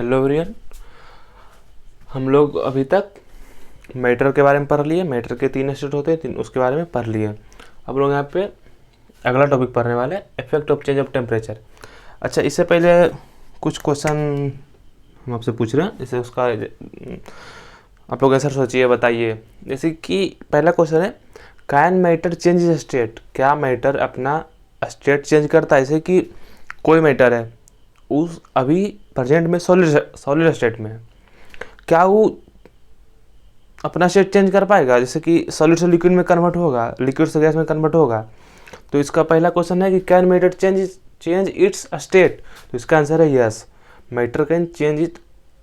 Hello everyone. हम लोग अभी तक मैटर के बारे में पढ़ लिए। मैटर के 3 स्टेट होते हैं, उसके बारे में पढ़ लिए। अब लोग यहाँ पे अगला टॉपिक पढ़ने वाले हैं, effect of change of temperature. अच्छा, इससे पहले कुछ क्वेश्चन हम आपसे पूछ रहे हैं, जैसे उसका आप लोग आंसर सोचिए, बताइए। जैसे कि पहला क्वेश्चन है, कैन मैटर चेंज स्टेट? क्या मैटर अपना स्टेट चेंज करता है? जैसे कि कोई मैटर है, उस अभी प्रेजेंट में सॉलिड स्टेट में है, क्या वो अपना स्टेट चेंज कर पाएगा? जैसे कि सॉलिड से लिक्विड में कन्वर्ट होगा, लिक्विड से गैस में कन्वर्ट होगा। तो इसका पहला क्वेश्चन है कि can matter change it's state? तो इसका आंसर है yes, matter can change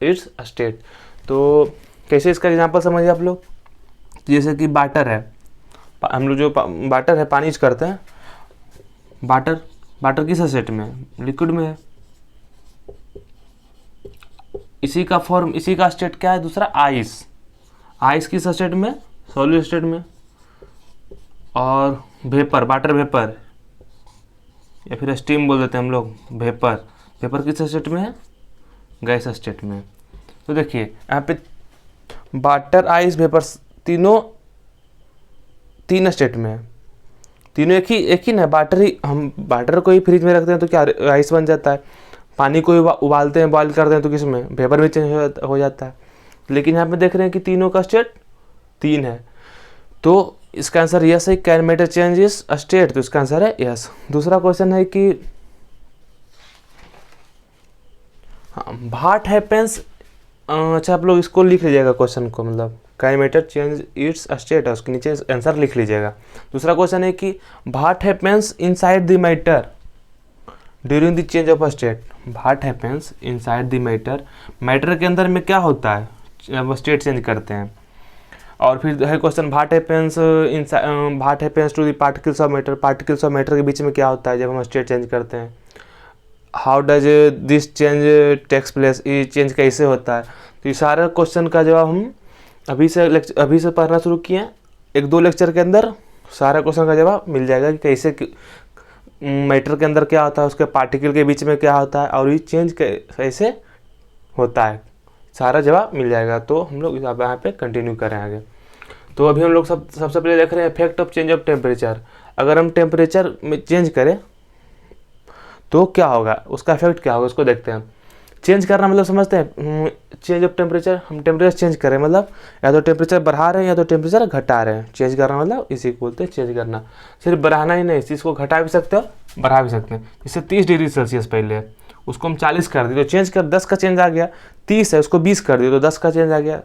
it's state. तो कैसे इसका एग्जांपल समझिए आप लोग। जैसे कि वाटर है, हम लोग जो वाटर है पानी यूज करते हैं, वाटर किस स्टेट में? लिक्विड में है। इसी का स्टेट क्या है? दूसरा आइस किस स्टेट में? सॉलिड स्टेट में। और वाटर वेपर या फिर स्टीम बोल देते हैं हम लोग, वेपर किस स्टेट में है? गैस स्टेट में। तो देखिए यहाँ पे वाटर, आइस, वेपर तीनों 3 स्टेट में है। तीनों एक ही ना। हम वाटर को ही फ्रिज में रखते हैं तो क्या आइस बन जाता है। पानी को उबालते हैं, बॉयल करते हैं तो किसमें? वेपर में चेंज हो जाता है। लेकिन यहाँ पे देख रहे हैं कि तीनों का स्टेट 3 है। तो इसका आंसर यस है, can matter change is state. तो इसका आंसर है यस। दूसरा क्वेश्चन है कि व्हाट हैपेंस। अच्छा, आप लोग इसको लिख लीजिएगा क्वेश्चन को, मतलब can matter change it's state, उसके नीचे आंसर लिख लीजिएगा। दूसरा क्वेश्चन है कि what happens inside the matter during the change of state? What happens inside the matter के अंदर में क्या होता है जब स्टेट चेंज करते हैं? और फिर है question what happens to the particles of matter? Particles of matter के बीच में क्या होता है जब हम स्टेट चेंज करते हैं? How does this change takes place? ये चेंज कैसे होता है? तो ये सारे क्वेश्चन का जवाब हम अभी से पढ़ना शुरू किए हैं। 1-2 लेक्चर के अंदर सारा क्वेश्चन का जवाब मिल जाएगा कि कैसे मैटर के अंदर क्या होता है, उसके पार्टिकल के बीच में क्या होता है, और ये चेंज कैसे होता है, सारा जवाब मिल जाएगा। तो हम लोग यहाँ पे कंटिन्यू करें आगे। तो अभी हम लोग सबसे पहले देख रहे हैं effect of change of temperature. अगर हम टेम्परेचर में चेंज करें तो क्या होगा, उसका इफेक्ट क्या होगा, उसको देखते हैं। चेंज करना मतलब समझते हैं, चेंज ऑफ टेम्परेचर, हम टेम्परेचर चेंज करें मतलब या तो टेम्परेचर बढ़ा रहे हैं या तो टेम्परेचर घटा रहे हैं। चेंज करना मतलब इसी को बोलते हैं चेंज करना। सिर्फ बढ़ाना ही नहीं, इस चीज़ को घटा भी सकते हो, बढ़ा भी सकते हैं। जैसे 30 डिग्री सेल्सियस पहले है, उसको हम 40 कर दिए तो चेंज कर 10 का चेंज आ गया। 30 है, उसको 20 कर दिए तो 10 का चेंज आ गया।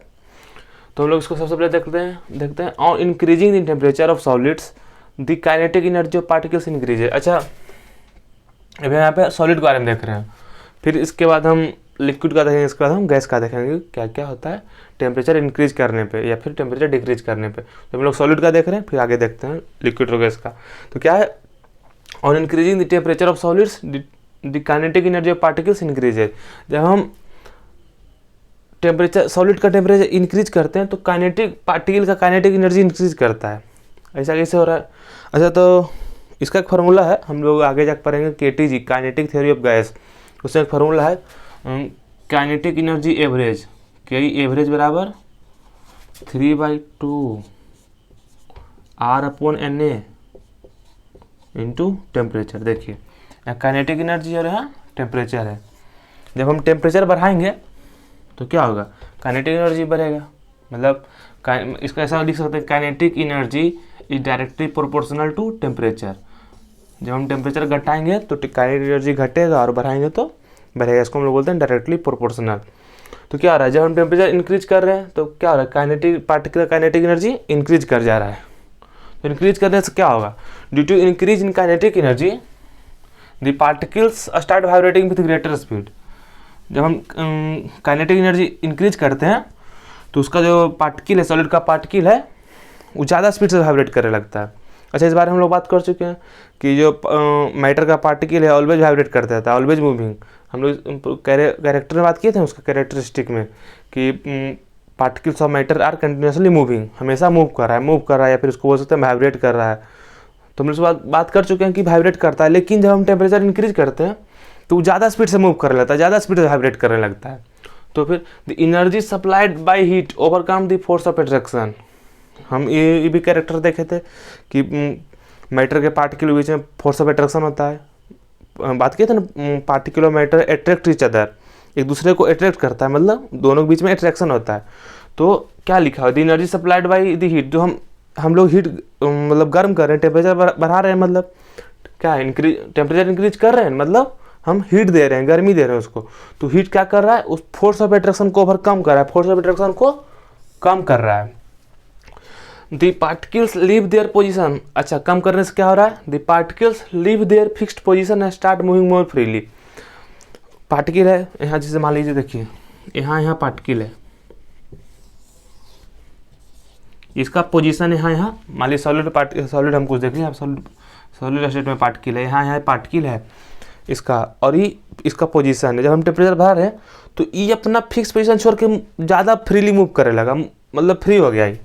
तो हम लोग इसको सबसे पहले देखते हैं on increasing the temperature of solids the kinetic energy of particles increases. अच्छा, अभी यहाँ पे सॉलिड के बारे में देख रहे हैं, फिर इसके बाद हम लिक्विड का देखेंगे, इसके बाद हम गैस का देखेंगे क्या क्या होता है टेम्परेचर इंक्रीज करने पे या फिर टेम्परेचर डिक्रीज करने पे। तो हम लोग सॉलिड का देख रहे हैं, फिर आगे देखते हैं लिक्विड और गैस का। तो क्या है, on increasing the temperature of solids the kinetic energy of particles increases. जब हम टेम्परेचर सॉलिड का टेम्परेचर इंक्रीज करते हैं तो पार्टिकल का काइनेटिक एनर्जी इंक्रीज करता है। ऐसा कैसे हो रहा है? अच्छा, तो इसका एक फार्मूला है, हम लोग आगे जाकर पढ़ेंगे, KTG kinetic theory of gas. उसमें एक फार्मूला है काइनेटिक एनर्जी एवरेज, के एवरेज बराबर 3/2 R/Na इंटू टेम्परेचर। देखिए यहाँ काइनेटिक एनर्जी और यहाँ टेम्परेचर है। जब हम टेम्परेचर बढ़ाएंगे तो क्या होगा, काइनेटिक एनर्जी बढ़ेगा। मतलब इसको ऐसा लिख सकते हैं, kinetic energy is directly proportional to temperature. जब हम टेम्परेचर घटाएंगे तो काइनेटिक एनर्जी घटेगा और बढ़ाएंगे तो बढ़ेगा। इसको हम लोग बोलते हैं डायरेक्टली प्रोपोर्शनल। तो क्या हो रहा है, जब हम टेम्परेचर इंक्रीज कर रहे हैं तो क्या हो रहा है, पार्टिकल काइनेटिक एनर्जी इंक्रीज कर जा रहा है। तो इंक्रीज करने से क्या होगा, due to increase in kinetic energy the particles start vibrating with greater speed. जब हम काइनेटिक एनर्जी इंक्रीज करते हैं तो उसका जो पार्टिकल है, सॉलिड का पार्टिकल है, वो ज़्यादा स्पीड से वाइब्रेट करने लगता है। अच्छा, इस बारे में हम लोग बात कर चुके हैं कि जो मैटर का पार्टिकल है ऑलवेज वाइब्रेट करता था, ऑलवेज मूविंग। हम लोग कैरेक्टर में बात किए थे उसका कैरेक्टरिस्टिक में कि particles of matter are continuously moving, हमेशा मूव कर रहा है या फिर उसको बोल सकते हैं वाइब्रेट कर रहा है। तो हम लोग बात कर चुके हैं कि वाइब्रेट करता है, लेकिन जब हम टेम्परेचर इंक्रीज करते हैं तो वो ज़्यादा स्पीड से मूव करने लगता है, ज़्यादा स्पीड से वाइब्रेट करने लगता है। तो फिर the energy supplied by heat overcome the force of attraction. हम ये भी कैरेक्टर देखे थे कि मैटर के पार्टिकल के बीच में फोर्स ऑफ अट्रैक्शन होता है। बात किए थे ना, पार्टिकल और मैटर अट्रैक्ट ईच अदर, एक दूसरे को अट्रैक्ट करता है, मतलब दोनों के बीच में अट्रैक्शन होता है। तो क्या लिखा है, the energy supplied by the heat, जो हम लोग हीट मतलब गर्म कर रहे हैं, टेम्परेचर बढ़ा रहे हैं, मतलब क्या है, टेम्परेचर इंक्रीज कर रहे हैं, मतलब हम हीट दे रहे हैं, गर्मी दे रहे हैं उसको। तो हीट क्या कर रहा है, उस फोर्स ऑफ अट्रैक्शन को ओवरकम कर रहा है, फोर्स ऑफ अट्रैक्शन को कम कर रहा है। The particles leave their position, अच्छा कम करने से क्या हो रहा है, the particles leave their fixed position and start moving more freely. Particle है यहाँ, जैसे मान लीजिए देखिए यहाँ पार्टिकल है, इसका पोजीशन यहाँ मान लीजिए सॉलिड हम कुछ देख लीजिए, सॉलिड स्टेट में पार्टिकल है, यहाँ पार्टिकल है इसका, और ये इसका पोजीशन है। जब हम टेम्परेचर बढ़ा रहे हैं तो ये अपना फिक्स पोजीशन छोड़ के ज़्यादा फ्रीली मूव करने लगा, मतलब फ्री हो गया, ये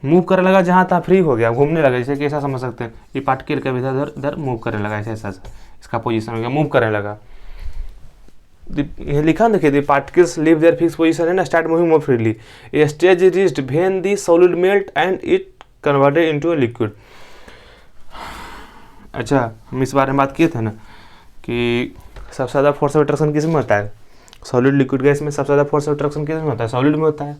मूव करने लगा, जहाँ तहाँ फ्री हो गया, घूमने लगा। जैसे कि ऐसा समझ सकते हैं, ये पार्टिकल का इधर इधर मूव करने लगा, ऐसा इसका पोजीशन हो गया, मूव करने लगा। ये लिखा देखिए, the particles leave their fix position है ना, start moving more freely, a stage is reached when the solid melt and it converted into a liquid. अच्छा हम इस बारे में बात किए थे ना कि सबसे ज़्यादा फोर्स ऑफ अट्रैक्शन किस में होता है, सॉलिड लिक्विड गैस में सबसे ज़्यादा फोर्स ऑफ अट्रैक्शन किस में होता है, सॉलिड में होता है।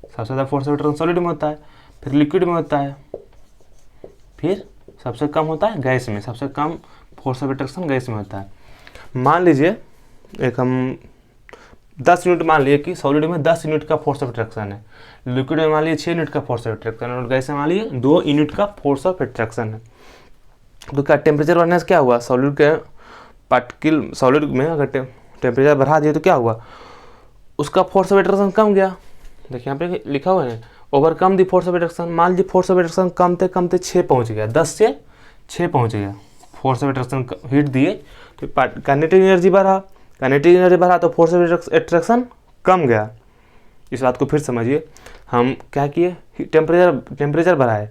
सबसे ज़्यादा फोर्स ऑफ अट्रैक्शन सॉलिड में होता है, फिर लिक्विड में होता है, फिर सबसे कम होता है गैस में, सबसे कम फोर्स ऑफ अट्रैक्शन गैस में होता है। मान लीजिए एक हम 10 यूनिट मान लिए कि सॉलिड में 10 यूनिट का फोर्स ऑफ अट्रैक्शन है, लिक्विड में मान लीजिए 6 यूनिट का फोर्स ऑफ अट्रैक्शन है, और गैस में मान लीजिए 2 यूनिट का फोर्स ऑफ अट्रैक्शन है। तो क्या टेम्परेचर बढ़ने से क्या हुआ, सॉलिड के पार्टिकल सॉलिड में अगर टेम्परेचर बढ़ा दिए तो क्या हुआ, उसका फोर्स ऑफ अट्रैक्शन कम गया। देखिए यहाँ पे लिखा हुआ है overcome the force of attraction. मान लीजिए force of attraction Kamte Kamte 6 पहुँच गया, 10 से 6 पहुँच गया, फोर्स ऑफ अट्रैक्शन हीट दिए तो काइनेटिक एनर्जी बढ़ा, काइनेटिक एनर्जी बढ़ा तो फोर्स ऑफ अट्रैक्शन कम गया। इस बात को फिर समझिए, हम क्या किए, टेम्परेचर बढ़ाए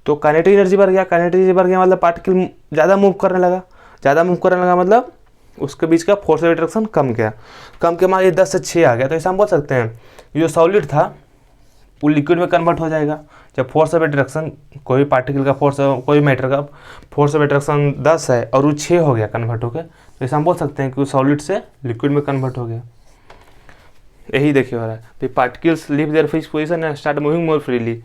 तो काइनेटिक एनर्जी बढ़ गया, काइनेटिक एनर्जी बढ़ गया मतलब पार्टिकल ज़्यादा मूव करने लगा, ज़्यादा मूव करने लगा मतलब उसके बीच का फोर्स ऑफ अट्रैक्शन कम गया, कम के मान ये 10 से 6 आ गया। तो ऐसा हम बोल सकते हैं जो सॉलिड था वो लिक्विड में कन्वर्ट हो जाएगा। जब फोर्स ऑफ अट्रैक्शन कोई पार्टिकल का फोर्स, कोई मैटर का फोर्स ऑफ अट्रैक्शन 10 है और वो 6 हो गया कन्वर्ट हो गया, तो ऐसा हम बोल सकते हैं कि वो सॉलिड से लिक्विड में कन्वर्ट हो गया। यही देखिए हो रहा है, the particles leave their fixed position and start moving more freely.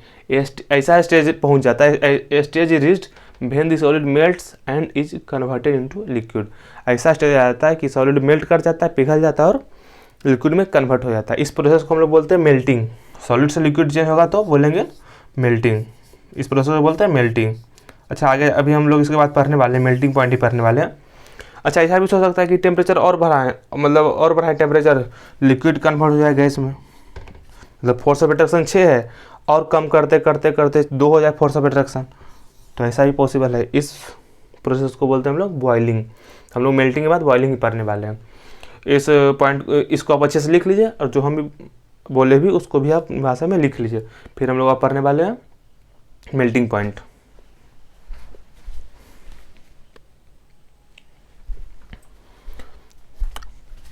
ऐसा स्टेज पहुंच जाता है, stage is reached when the solid melts and is converted into liquid. ऐसा स्टेज आ जाता है कि सॉलिड मेल्ट कर जाता है, पिघल जाता है और लिक्विड में कन्वर्ट हो जाता है। इस प्रोसेस को हम लोग बोलते हैं मेल्टिंग। सॉलिड से लिक्विड चेंज होगा तो बोलेंगे मेल्टिंग, इस प्रोसेस को बोलते हैं मेल्टिंग। अच्छा आगे अभी हम लोग इसके बाद पढ़ने वाले हैं, मेल्टिंग पॉइंट ही पढ़ने वाले हैं। अच्छा ऐसा भी हो सकता है कि टेम्परेचर और बढ़ाएं, मतलब और बढ़ाएं टेम्परेचर, लिक्विड कन्वर्ट हो जाए गैस में, मतलब फोर्स ऑफ अट्रैक्शन 6 है और कम करते करते करते 2 हो जाए फोर्स ऑफ अट्रैक्शन, तो ऐसा भी पॉसिबल है। इस प्रोसेस को बोलते हैं हम लोग बॉइलिंग। हम लोग मेल्टिंग के बाद बॉइलिंग ही पढ़ने वाले हैं। इस पॉइंट इसको आप अच्छे से लिख लीजिए और जो हम भी बोले भी उसको भी आप भाषा में लिख लीजिए। फिर हम लोग आप पढ़ने वाले हैं मेल्टिंग पॉइंट।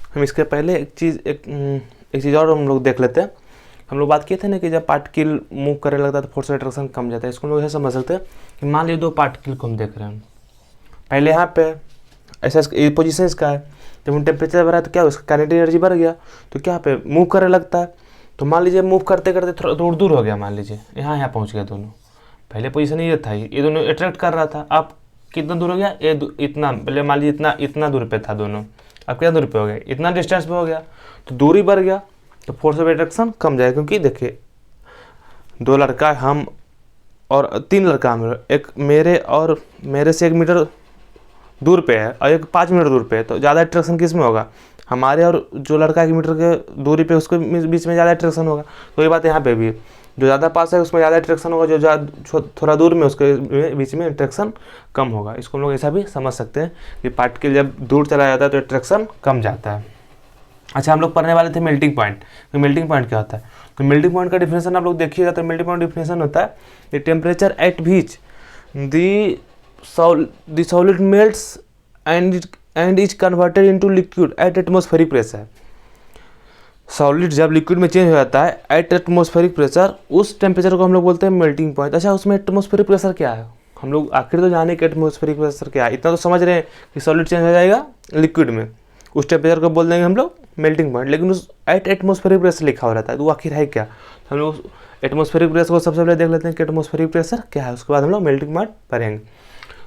हम इसके पहले एक चीज़ और हम लोग देख लेते हैं। हम लोग बात किए थे ना कि जब पार्टिकल मूव करने लगता है तो फोर्स ऑफ अट्रैक्शन कम जाता है। इसको हम लोग ऐसे समझ सकते हैं कि मान लीजिए 2 पार्टिकल को हम देख रहे हैं, पहले यहाँ पे ऐसा पोजीशन इसका है, जब हम टेम्परेचर बढ़ा तो क्या उसका काइनेटिक एनर्जी बढ़ गया तो क्या पे मूव करने लगता है। तो मान लीजिए मूव करते करते थोड़ा दूर हो गया, मान लीजिए यहाँ पहुँच गया दोनों, पहले पोजीशन ये था, ये दोनों अट्रैक्ट कर रहा था। अब कितना दूर हो गया, ये इतना, पहले मान लीजिए इतना दूर पे था दोनों, अब कितना दूर पे हो गया, इतना डिस्टेंस पे हो गया, तो दूरी बढ़ गया तो फोर्स ऑफ अट्रैक्शन कम जाएगा। क्योंकि देखिए 2 लड़का हम और 3 लड़का हम, एक मेरे से 1 मीटर दूर पे है और एक 5 मीटर दूर पे है, तो ज़्यादा अट्रैक्शन किस में होगा, हमारे और जो लड़का 1 मीटर के दूरी पे उसके बीच में ज़्यादा अट्रैक्शन होगा। तो ये बात यहाँ पे भी, जो ज़्यादा पास है उसमें ज़्यादा अट्रैक्शन होगा, जो थोड़ा दूर में उसके बीच में अट्रैक्शन कम होगा। इसको हम लोग ऐसा भी समझ सकते हैं कि पार्टिकल जब दूर चला जाता है तो अट्रैक्शन कम जाता है। अच्छा हम लोग पढ़ने वाले थे मेल्टिंग पॉइंट। तो मेल्टिंग पॉइंट क्या होता है, तो मेल्टिंग पॉइंट का डिफिनेशन आप लोग देखिएगा तो मेल्टिंग पॉइंट डिफिनेशन होता है the temperature at which the solid melts and is converted into liquid at atmospheric pressure. Solid जब लिक्विड में चेंज हो जाता है एट एटमॉस्फेरिक प्रेशर, उस टेम्परेचर को हम लोग बोलते हैं मेल्टिंग पॉइंट। अच्छा, उसमें एटमॉस्फेरिक प्रेशर क्या है, हम लोग आखिर तो जाने कि एटमॉस्फेरिक प्रेशर क्या है, इतना तो समझ रहे हैं कि सॉलिड चेंज हो जाएगा लिक्विड में, उस टेम्परेचर को बोल देंगे हम लोग मेल्टिंग पॉइंट। लेकिन उस एट एटमॉस्फेरिक प्रेशर लिखा हो रहता है, तो वो आखिर है क्या, तो हम लोग एटमॉस्फेरिक प्रेशर को सबसे पहले देख लेते हैं कि एटमॉस्फेरिक प्रेशर क्या है, उसके बाद हम लोग मेल्टिंग पॉइंट पढ़ेंगे।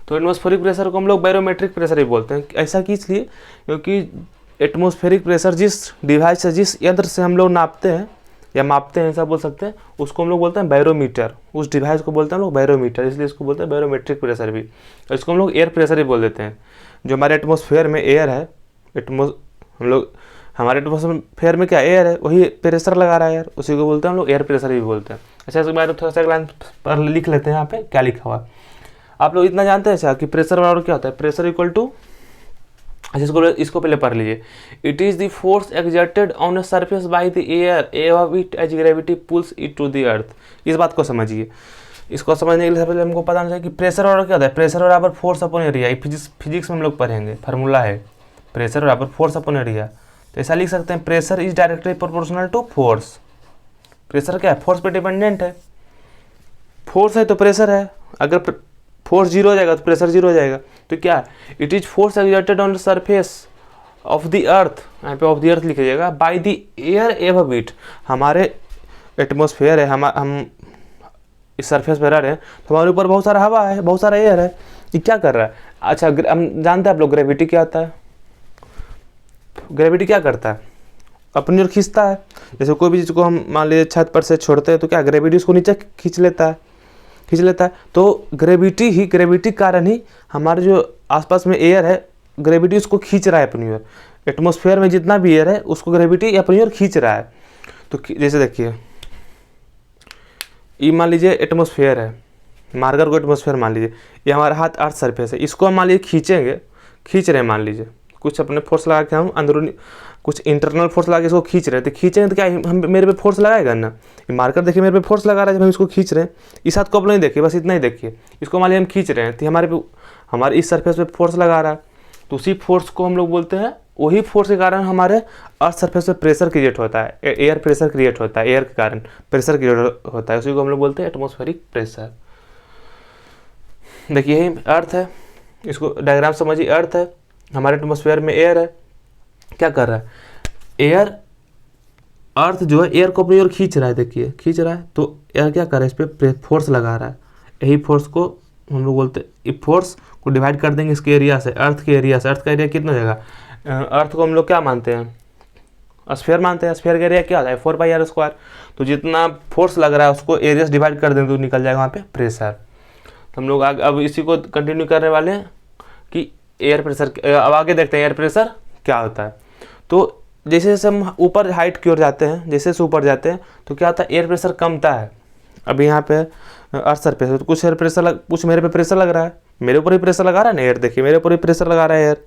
तो एटमॉस्फेरिक प्रेशर को हम लोग बैरोमेट्रिक प्रेशर ही बोलते हैं। ऐसा कि इसलिए क्योंकि एटमॉस्फेरिक प्रेशर जिस डिवाइस से, जिस यंत्र से हम लोग नापते हैं या मापते हैं, ऐसा बोल सकते हैं, उसको हम लोग बोलते हैं बैरोमीटर। उस डिवाइस को बोलते हैं हम लोग बैरोमीटर, इसलिए इसको बोलते हैं बैरोमेट्रिक प्रेशर भी। और इसको हम लोग एयर प्रेशर ही बोल देते हैं। जो हमारे एटमॉस्फेयर में एयर है, हम लोग हमारे एटमॉस्फेयर में क्या एयर है, वही प्रेशर लगा रहा है यार, उसी को बोलते हैं हम लोग एयर प्रेशर भी बोलते हैं। अच्छा, इसके बाद थोड़ा सा लाइन पर लिख लेते हैं यहाँ पे क्या लिखा हुआ है। आप लोग इतना जानते हैं अच्छा कि प्रेशर बराबर क्या होता है, प्रेशर इक्वल टू, अच्छा इसको पहले पढ़ लीजिए, it is the force exerted on a surface by the air above it as gravity pulls it to the earth. इस बात को समझिए, इसको समझने के लिए सबसे पहले हमको पता होना चाहिए कि प्रेशर बराबर क्या होता है, प्रेशर बराबर फोर्स अपॉन एरिया। फिजिक्स में हम लोग पढ़ेंगे, फार्मूला है प्रेशर बराबर फोर्स अपॉन एरिया। तो ऐसा लिख सकते हैं, pressure is directly proportional to force. Pressure क्या है, फोर्स पे डिपेंडेंट है, फोर्स है तो प्रेशर है, अगर फोर्स जीरो हो जाएगा तो प्रेशर जीरो हो जाएगा। तो क्या है, it is force exerted on the surface of the earth, यहाँ पे ऑफ द अर्थ लिखिएगा, bye the air above it. हमारे एटमॉस्फेयर है, हम इस सरफेस पर रह रहे हैं, तो हमारे ऊपर बहुत सारा हवा है, बहुत सारा एयर है, ये क्या कर रहा है। अच्छा, हम जानते हैं आप लोग ग्रेविटी क्या होता है, ग्रेविटी क्या करता है, अपनी ओर खींचता है। जैसे कोई भी चीज़ को हम मान लीजिए छत पर से छोड़ते हैं तो क्या ग्रेविटी उसको नीचे खींच लेता है। तो ग्रेविटी कारण ही हमारे जो आसपास में एयर है, ग्रेविटी उसको खींच रहा है अपनी ओर। एटमॉस्फेयर में जितना भी एयर है उसको ग्रेविटी अपनी ओर खींच रहा है। तो जैसे देखिए, ये मान लीजिए एटमॉस्फेयर है, मार्कर को एटमॉस्फेयर मान लीजिए, ये हमारा हाथ अर्थ सरफेस है, इसको हम मान लीजिए खींच रहे हैं, मान लीजिए कुछ अपने फोर्स लगा के हम अंदरूनी कुछ इंटरनल फोर्स लगा के इसको खींच रहे हैं। तो खींचेंगे तो क्या हम मेरे पे फोर्स लगाएगा ना, ये मार्कर देखिए मेरे पे फोर्स लगा रहा है जब हम इसको खींच रहे हैं। इस हाथ को आप नहीं देखिए, बस इतना ही देखिए, इसको मान लीजिए हम खींच रहे हैं तो हमारे इस सरफेस पे फोर्स लगा रहा है, तो उसी फोर्स को हम लोग बोलते हैं, वही फोर्स के कारण हमारे अर्थ सरफेस पे प्रेशर क्रिएट होता है, एयर प्रेशर क्रिएट होता है, एयर के कारण प्रेशर क्रिएट होता है, उसी को हम लोग बोलते हैं एटमॉस्फेरिक प्रेशर। देखिए यही अर्थ है, इसको डायग्राम समझिए, अर्थ है, हमारे एटमॉस्फेयर में एयर है, क्या कर रहा है, एयर अर्थ जो है एयर को अपनी ओर खींच रहा है, देखिए खींच रहा है, तो एयर क्या कर रहा है, इस पर फोर्स लगा रहा है। यही फोर्स को हम लोग बोलते हैं, इस फोर्स को डिवाइड कर देंगे इसके एरिया से, अर्थ के एरिया से। अर्थ का एरिया कितना हो जाएगा, अर्थ को हम लोग क्या मानते हैं, स्फीयर मानते हैं, स्फीयर का एरिया क्या होता है 4πr²। तो जितना फोर्स लग रहा है उसको एरिया से डिवाइड कर देंगे तो निकल जाएगा वहाँ पे प्रेशर। तो हम लोग अब इसी को कंटिन्यू करने वाले हैं कि एयर प्रेशर, अब आगे देखते हैं एयर प्रेशर क्या होता है। तो जैसे जैसे हम ऊपर हाइट की ओर जाते हैं, जैसे जैसे ऊपर जाते हैं तो क्या होता है, एयर प्रेशर कमता है। अभी यहाँ पे अर्थ सरफेस है तो कुछ एयर प्रेशर कुछ मेरे पे प्रेशर लग रहा है, मेरे ऊपर ही प्रेशर लगा रहा है ना एयर, देखिए मेरे ऊपर ही प्रेशर लगा रहा है एयर।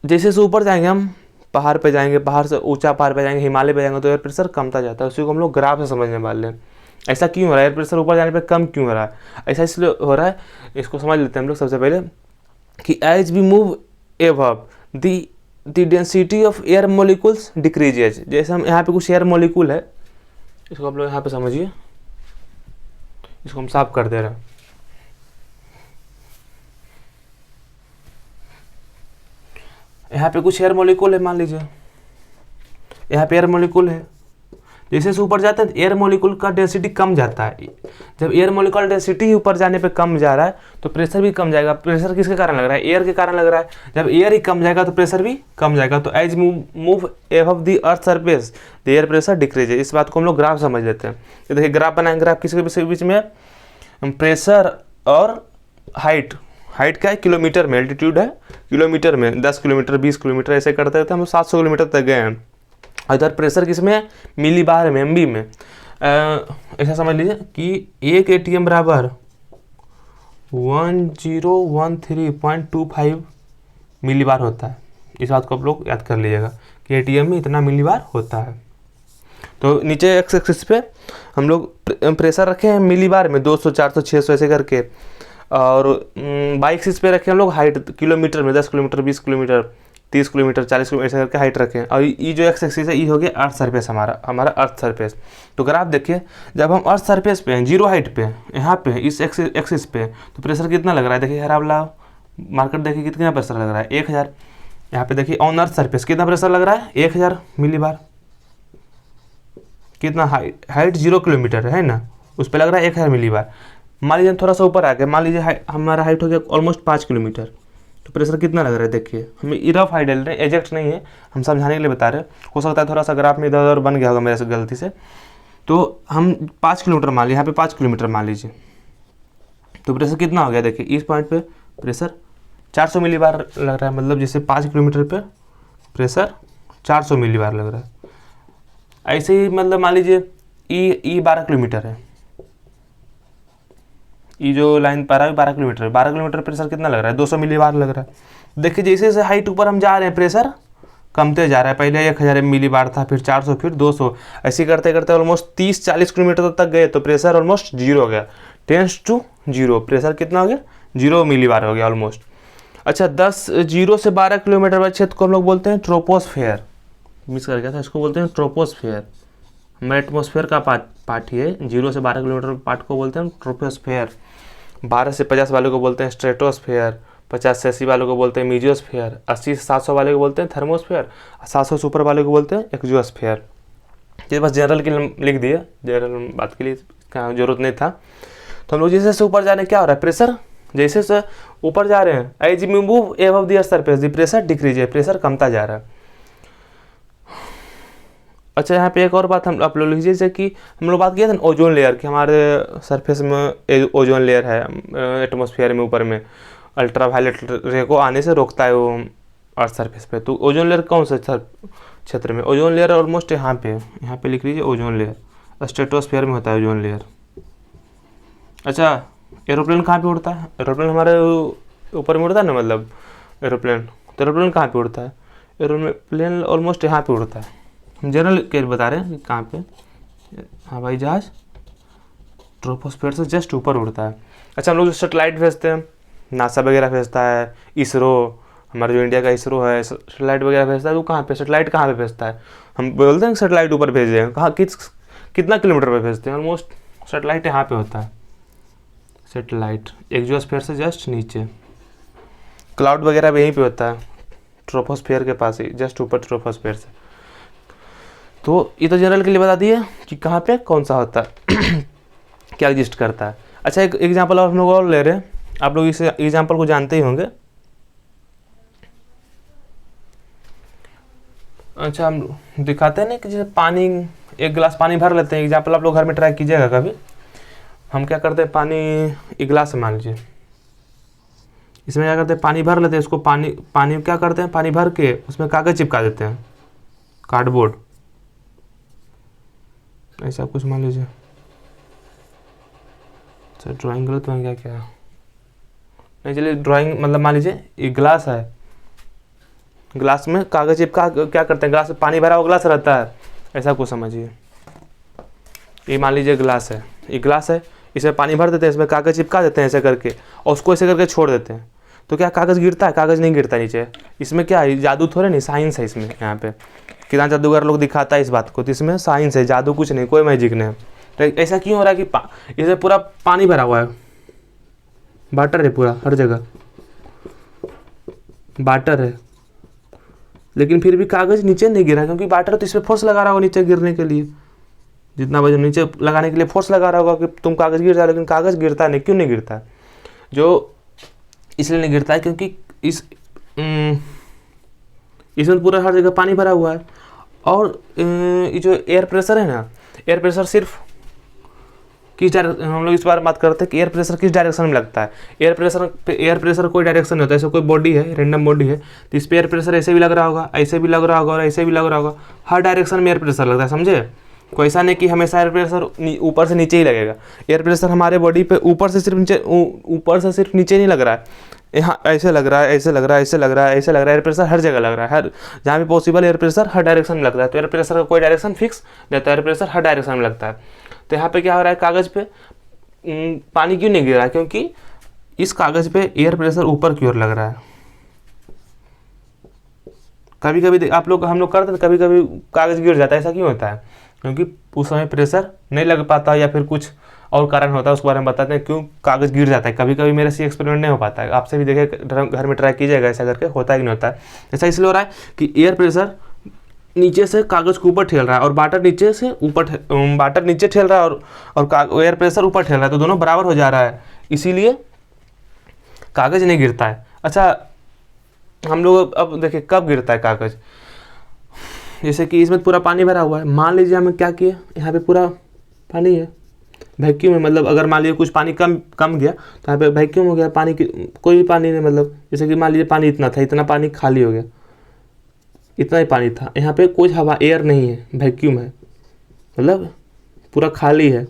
जैसे जैसे ऊपर जाएंगे हम, पहाड़ पे जाएंगे, पहाड़ से ऊंचा पहाड़ पे जाएंगे, हिमालय पे जाएंगे तो एयर प्रेशर कमता जाता है। उसी को हम लोग ग्राफ से समझने वाले हैं, ऐसा क्यों हो रहा है, एयर प्रेशर ऊपर जाने पर कम क्यों हो रहा है, ऐसा इसलिए हो रहा है। इसको समझ लेते हैं हम लोग सबसे पहले कि as we move above the density of air molecules decreases. जैसे हम यहाँ पे कुछ एयर मॉलिक्यूल है, इसको आप लोग यहाँ पे समझिए, इसको हम साफ कर दे रहे हैं। यहाँ पे कुछ एयर मॉलिक्यूल है, मान लीजिए यहाँ पे एयर मॉलिक्यूल है, जैसे से ऊपर जाते हैं एयर मॉलिक्यूल का डेंसिटी कम जाता है। जब एयर मॉलिक्यूल डेंसिटी ऊपर जाने पे कम जा रहा है तो प्रेशर भी कम जाएगा। प्रेशर किसके कारण लग रहा है, एयर के कारण लग रहा है। जब एयर ही कम जाएगा तो प्रेशर भी कम जाएगा। तो as move above the earth surface the air pressure decrease. इस बात को हम लोग ग्राफ समझ लेते हैं। तो देखिए ग्राफ बनाएंगे, ग्राफ किसके बीच में, प्रेशर और हाइट। हाइट क्या है, किलोमीटर में, एल्टीट्यूड है किलोमीटर में, 10 किलोमीटर 20 किलोमीटर ऐसे करते रहते हैं, हम 700 किलोमीटर तक गए हैं। इधर प्रेशर किस में है, मिली बार में, एमबी में। ऐसा समझ लीजिए कि एक एटीएम बराबर 1013.25 मिली बार होता है। इस बात को आप लोग याद कर लीजिएगा कि एटीएम में इतना मिली बार होता है। तो नीचे एक्स एक्सिस पे हम लोग प्रेशर रखे हैं मिली बार में, 200 400 600 ऐसे करके, और बाई एक्सिस पे रखे हम लोग हाइट किलोमीटर में, 10 किलोमीटर 20 किलोमीटर 30 किलोमीटर 40 किलोमीटर ऐसे करके हाइट रखें, और ये जो एक्स एक्सिस है ये हो गया अर्थ सरफेस, हमारा अर्थ सरफेस। तो ग्राफ देखिए, जब हम अर्थ सरफेस पे हैं, जीरो हाइट पे यहाँ पे इस एक्सिस पे, तो प्रेशर कितना लग रहा है, देखिए हरा वाला मार्कर देखिए कितना प्रेशर लग रहा है, 1000। यहाँ पे देखिए ऑन अर्थ सरफेस कितना प्रेशर लग रहा है, 1000 मिली बार। कितना हाइट 0 किलोमीटर है ना, उस पर लग रहा है 1000 मिली बार। मान लीजिए थोड़ा सा ऊपर आ गया, मान लीजिए हमारा हाइट हो गया ऑलमोस्ट 5 किलोमीटर, तो प्रेशर कितना लग रहा है देखिए। हमें रफ हाइट डाल रहे हैं, एग्जैक्ट नहीं है, हम समझाने के लिए बता रहे हैं। हो सकता है थोड़ा सा ग्राफ में इधर उधर बन गया होगा मेरे से गलती से। तो हम 5 किलोमीटर मान लीजिए, यहाँ पे 5 किलोमीटर मान लीजिए, तो प्रेशर कितना हो गया देखिए, इस पॉइंट पे प्रेशर 400 मिली बार लग रहा है, मतलब जैसे 5 किलोमीटर पे प्रेशर 400 मिली बार लग रहा है। ऐसे ही मतलब मान लीजिए ई 12 किलोमीटर है, ये जो लाइन पर है 12 किलोमीटर है, 12 किलोमीटर प्रेशर कितना लग रहा है, 200 मिली बार लग रहा है। देखिए जैसे जैसे हाइट ऊपर हम जा रहे हैं प्रेशर कमते जा रहा है, पहले 1000 मिली बार था, फिर 400, फिर 200, ऐसे करते करते ऑलमोस्ट 30-40 किलोमीटर तक गए, तो प्रेशर ऑलमोस्ट जीरो हो गया, 10/0। प्रेशर कितना हो गया, 0 मिली बार हो गया ऑलमोस्ट। अच्छा 0 से 12 किलोमीटर वाले क्षेत्र को हम लोग बोलते हैं ट्रोपोस्फेयर, मिस कर गया था, इसको बोलते हैं ट्रोपोस्फेयर। हमारे एटमॉस्फेयर का पार्ट ही है, 0 से 12 किलोमीटर पार्ट को बोलते हैं ट्रोपोस्फेयर। 12 से 50 वाले को बोलते हैं स्ट्रेटोस्फेयर, 50 से 80 वालों को बोलते हैं मीजियोस्फेयर, 80 से 700 वाले को बोलते हैं थर्मोस्फेयर, 700 से ऊपर वाले को बोलते हैं एक्जियोस्फेयर। ये बस जनरल के लिए लिख दिया, जनरल बात के लिए क्या जरूरत नहीं था। तो हम लोग जैसे जैसे ऊपर जा रहे हैं क्या हो रहा है, प्रेशर जैसे जैसे ऊपर जा रहे हैं, as we move above the earth surface the pressure decrease है, प्रेशर कमता जा रहा है। अच्छा यहाँ पे एक और बात हम आप लोग लीजिए, जैसे कि हम लोग बात किया था ना ओजोन लेयर की, हमारे सरफेस में ओजोन लेयर है, एटमॉस्फेयर में ऊपर में अल्ट्रा वायलेट रे को आने से रोकता है वो अर्थ सरफेस पे। तो ओजोन लेयर कौन सा क्षेत्र में, ओजोन लेयर ऑलमोस्ट यहाँ पे लिख लीजिए ओजोन लेयर, स्ट्रेटोस्फेयर में होता है ओजोन लेयर। अच्छा एरोप्लेन कहाँ पे उड़ता है, एरोप्लेन हमारे ऊपर में उड़ता है ना, मतलब एरोप्लेन, तो एरोप्लेन कहाँ पे उड़ता है, एरोप्लेन ऑलमोस्ट यहाँ पे उड़ता है। हम जनरल केस बता रहे हैं कि कहाँ पे हवाई जहाज ट्रोपोस्फेयर से जस्ट ऊपर उड़ता है। अच्छा हम लोग जो सेटेलाइट भेजते हैं, नासा वगैरह भेजता है, इसरो हमारा जो इंडिया का इसरो है सेटेलाइट वगैरह भेजता है, तो कहाँ पे सेटेलाइट कहाँ पे भेजता है, हम बोलते हैं सेटेलाइट ऊपर भेजे हैं, कहाँ कितना किलोमीटर पे भेजते हैं, ऑलमोस्ट सेटेलाइट यहाँ पे होता है, सेटेलाइट एक्जियोस्फेयर से जस्ट नीचे। क्लाउड वगैरह भी यहीं पे होता है, ट्रोपोस्फेयर के पास ही, जस्ट ऊपर ट्रोपोस्फेयर से। तो ये तो जनरल के लिए बता दिए कि कहाँ पे कौन सा होता है क्या एग्जिस्ट करता है। अच्छा एक एग्जांपल और हम लोग और ले रहे हैं, आप लोग इस एग्जांपल को जानते ही होंगे। अच्छा हम दिखाते हैं ना कि जैसे पानी, एक गिलास पानी भर लेते हैं, एग्जांपल आप लोग घर में ट्राई कीजिएगा कभी। हम क्या करते हैं, पानी एक गिलास से मान लीजिए, इसमें क्या करते हैं पानी भर लेते हैं, इसको पानी क्या करते हैं, पानी भर के उसमें कागज़ चिपका देते हैं, कार्डबोर्ड ऐसा कुछ मान लीजिए। अच्छा ड्राइंग गलत बन गया क्या, नहीं चलिए ड्राइंग मतलब मान लीजिए एक गिलास है, गिलास में कागज़ चिपका, क्या करते हैं गिलास में पानी भरा हुआ गिलास रहता है, ऐसा कुछ समझिए। ये मान लीजिए गिलास है, ये गिलास है, इसमें पानी भर देते हैं, इसमें कागज़ चिपका देते हैं ऐसे करके, और उसको ऐसे करके छोड़ देते हैं, तो क्या कागज़ गिरता है, कागज़ नहीं गिरता नीचे। इसमें क्या है, जादू थोड़े नहीं, साइंस है इसमें। यहाँ पे कितना जादूगर लोग दिखाता है इस बात को, तो इसमें साइंस है, जादू कुछ नहीं, कोई मैजिक नहीं। तो ऐसा क्यों हो रहा है कि इसे पूरा पानी भरा हुआ है, वाटर है पूरा, हर जगह वाटर है, लेकिन फिर भी कागज़ नीचे नहीं गिरा, क्योंकि वाटर तो इस पर फोर्स लगा रहा होगा नीचे गिरने के लिए, जितना वजन नीचे लगाने के लिए फोर्स लगा रहा होगा कि तुम कागज़ गिर जाए, लेकिन कागज़ गिरता नहीं। क्यों नहीं गिरता है, जो इसलिए नहीं गिरता है क्योंकि इसमें पूरा हर जगह पानी भरा हुआ है। और ये जो एयर प्रेशर है ना, एयर प्रेशर सिर्फ हम लोग इस बार बात करते हैं कि एयर प्रेशर किस डायरेक्शन में लगता है। एयर प्रेशर कोई डायरेक्शन नहीं होता, ऐसा कोई बॉडी है, रैंडम बॉडी है, तो इस पर एयर प्रेशर ऐसे भी लग रहा होगा, ऐसे भी लग रहा होगा, और ऐसे भी लग रहा होगा, हर डायरेक्शन में एयर प्रेशर लगता है, समझे। कोई ऐसा नहीं कि हमेशा एयर प्रेशर ऊपर से नीचे ही लगेगा। एयर प्रेशर हमारे बॉडी पे ऊपर से सिर्फ नीचे नहीं लग रहा है, यहाँ ऐसे लग रहा है, ऐसे लग रहा है, ऐसे लग रहा है, ऐसे लग रहा है। एयर प्रेशर हर जगह लग रहा है, हर जहाँ भी पॉसिबल एयर प्रेशर हर डायरेक्शन में लगता है। तो एयर प्रेशर का कोई डायरेक्शन फिक्स नहीं होता, एयर प्रेशर हर डायरेक्शन में लगता है। तो यहाँ पे क्या हो रहा है, कागज़ पे पानी क्यों नहीं गिर रहा है, क्योंकि इस कागज़ पे एयर प्रेशर ऊपर की ओर लग रहा है। कभी कभी आप लोग हम लोग करते हैं, कभी कभी कागज़ गिर जाता है। ऐसा क्यों होता है? क्योंकि उस समय प्रेशर नहीं लग पाता या फिर कुछ और कारण होता है, उसके बारे में बताते हैं क्यों कागज़ गिर जाता है। कभी कभी मेरे से एक्सपेरिमेंट नहीं हो पाता है, आपसे भी देखे घर में ट्राई कीजिएगा ऐसा करके, होता है कि नहीं होता है। ऐसा इसलिए हो रहा है कि एयर प्रेशर नीचे से कागज़ के ऊपर ठेल रहा है और वाटर नीचे से वाटर नीचे ठेल रहा है और एयर प्रेशर ऊपर ठेल रहा है, तो दोनों बराबर हो जा रहा है, इसीलिए कागज़ नहीं गिरता है। अच्छा, हम लोग अब देखिए कब गिरता है कागज़। जैसे कि इसमें पूरा पानी भरा हुआ है, मान लीजिए हमें क्या किया, यहाँ पे पूरा पानी है, वैक्यूम है, मतलब अगर मान लीजिए कुछ पानी कम गया तो यहाँ पे वैक्यूम हो गया, पानी की कोई भी पानी नहीं, मतलब जैसे कि मान लीजिए पानी इतना था, इतना पानी खाली हो गया, इतना ही पानी था, यहाँ पे कोई हवा एयर नहीं है, वैक्यूम है, मतलब पूरा खाली है।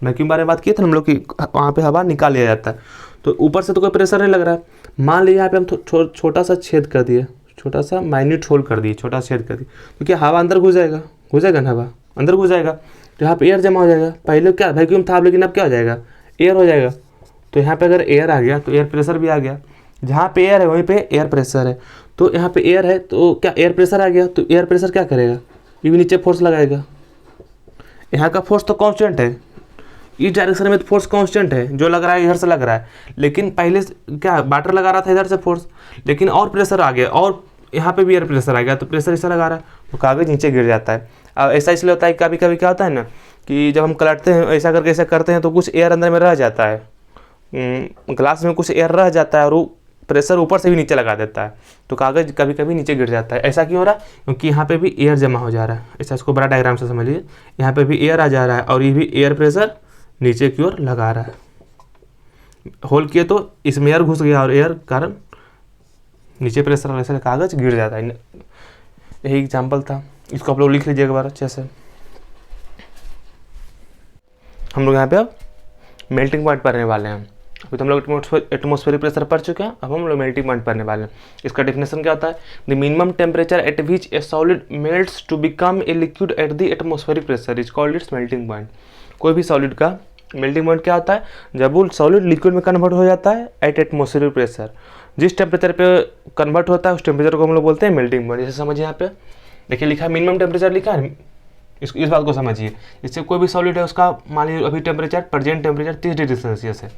वैक्यूम बारे में बात किए थे हम लोग कि वहाँ पे हवा निकाल लिया जाता है, तो ऊपर से तो कोई प्रेशर नहीं लग रहा है। मान लीजिए यहाँ पे हम छोटा सा छेद कर दिए, छोटा सा माइन्यूट होल कर दिए, छोटा छेद कर दिए, तो क्या हवा अंदर घुस जाएगा ना, हवा अंदर घुस जाएगा, तो यहाँ पे एयर जमा हो जाएगा। पहले क्या वैक्यूम था, लेकिन अब क्या हो जाएगा, एयर हो जाएगा। तो यहाँ पे अगर एयर आ गया तो एयर प्रेशर भी आ गया, जहाँ पे एयर है वहीं पे एयर प्रेशर है, तो यहाँ पे एयर है तो क्या एयर प्रेशर आ गया, तो एयर प्रेशर क्या करेगा, ये भी नीचे फोर्स लगाएगा। यहाँ का फोर्स तो कांस्टेंट है, इस डायरेक्शन में तो फोर्स कांस्टेंट है, जो लग रहा है इधर से लग रहा है, लेकिन पहले क्या वाटर लगा रहा था इधर से फोर्स, लेकिन और प्रेशर आ गया और यहाँ पे भी एयर प्रेशर आ गया, तो प्रेशर ऐसा लगा रहा है तो कागज़ नीचे गिर जाता है। अब ऐसा इसलिए होता है, कभी कभी क्या होता है ना कि जब हम कलटते हैं ऐसा करके ऐसा करते हैं तो कुछ एयर अंदर में रह जाता है, ग्लास में कुछ एयर रह जाता है और वो प्रेशर ऊपर से भी नीचे लगा देता है, तो कागज़ कभी कभी नीचे गिर जाता है। ऐसा क्यों हो रहा है? क्योंकि यहाँ पे भी एयर जमा हो जा रहा है। ऐसा इसको बड़ा डायग्राम से समझिए, यहाँ पे भी एयर आ जा रहा है और ये भी एयर प्रेशर नीचे की ओर लगा रहा है। होल किए तो इसमें एयर घुस गया और एयर कारण नीचे प्रेशर वाले से कागज़ गिर जाता है। यही एग्जाम्पल था, इसको आप लोग लिख लीजिएगा बार अच्छे से। हम लोग यहाँ पे अब मेल्टिंग पॉइंट पढ़ने वाले हैं। अभी तो हम लोग एटमॉस्फेरिक प्रेशर पढ़ चुके हैं, अब हम लोग मेल्टिंग पॉइंट पढ़ने वाले हैं। इसका डेफिनेशन क्या होता है? The minimum temperature at which a solid melts to become a liquid at the atmospheric pressure is called its melting point. कोई भी सॉलिड का मेल्टिंग पॉइंट क्या होता है? जब वो सॉलिड लिक्विड में कन्वर्ट हो जाता है एट एटमॉस्फेरिक प्रेशर, जिस टेम्परेचर पे कन्वर्ट होता है उस टेम्परेचर को हम लोग बोलते हैं मेल्टिंग पॉइंट। जैसे समझिए यहाँ पे देखिए लिखा है मिनिमम टेम्परेचर लिखा है, इस बात को समझिए। इससे कोई भी सॉलिड है उसका मान लीजिए अभी temperature present temperature 30 degree Celsius है,